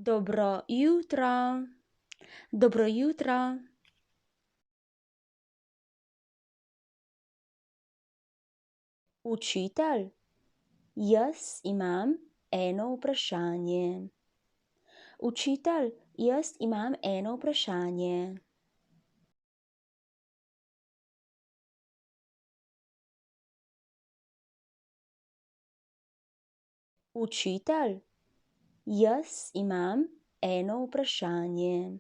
Dobro jutro. Dobro jutro. Učitelj, jaz imam eno vprašanje. Učitelj, jaz imam eno vprašanje. Učitelj, jaz imam eno vprašanje.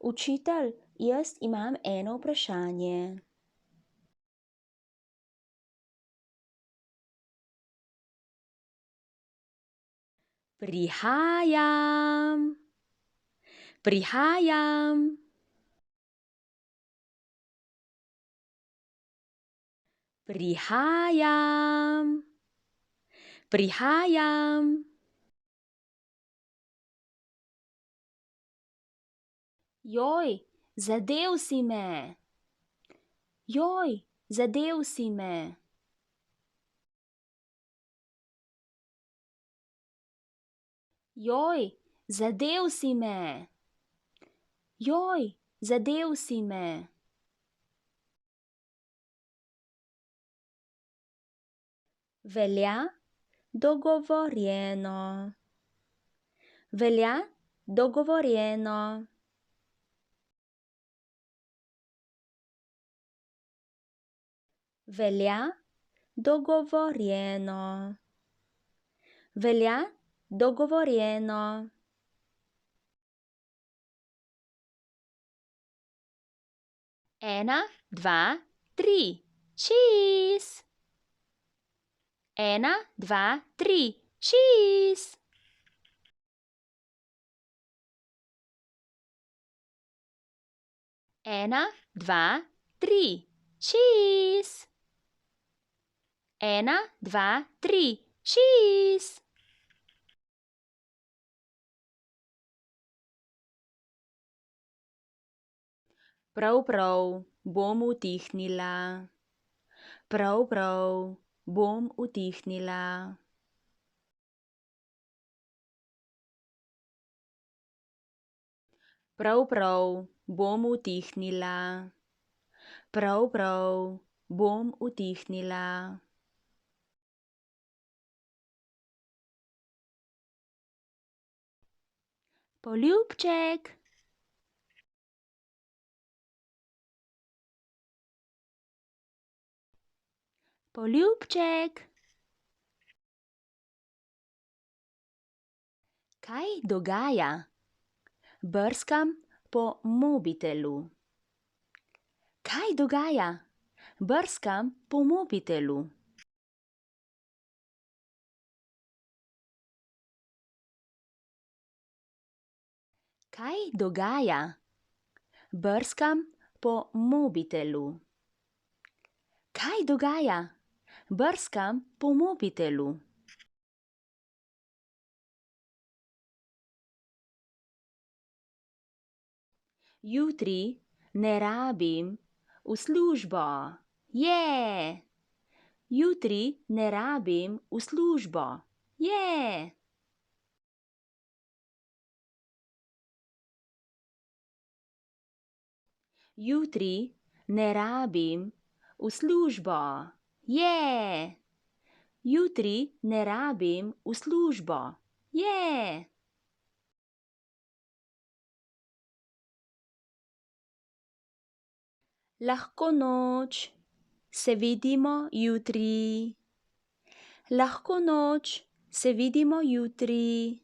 Učitelj, jaz imam eno vprašanje. Prihajam. Prihajam. Prihajam. Prihajam. Joj, zadel si me. Joj, zadel si me. Joj, zadel si me. Joj, zadel si me. Velja dogovorjeno. Velja dogovorjeno. Velja dogovorjeno. Velja dogovorjeno. Ena, dva, tri. Cheese. Ena, dva, tri. Cheese. Ena, dva, tri. Cheese. Ena, dva, tri. Cheese. Prav, bom utihnila. Prav, bom utihnila. Prav, bom utihnila. Prav, bom utihnila. Poljubček. Poljubček. Kaj dogaja? Brskam po mobitelu. Kaj dogaja? Brskam po mobitelu. Kaj dogaja? Brskam po mobitelu. Kaj dogaja? Brskam po mobitelu. Jutri ne rabim v službo. Jutri ne rabim v službo. Jutri ne rabim v službo. Jutri ne rabim v službo. Lahko noč. Se vidimo jutri. Lahko noč. Se vidimo jutri.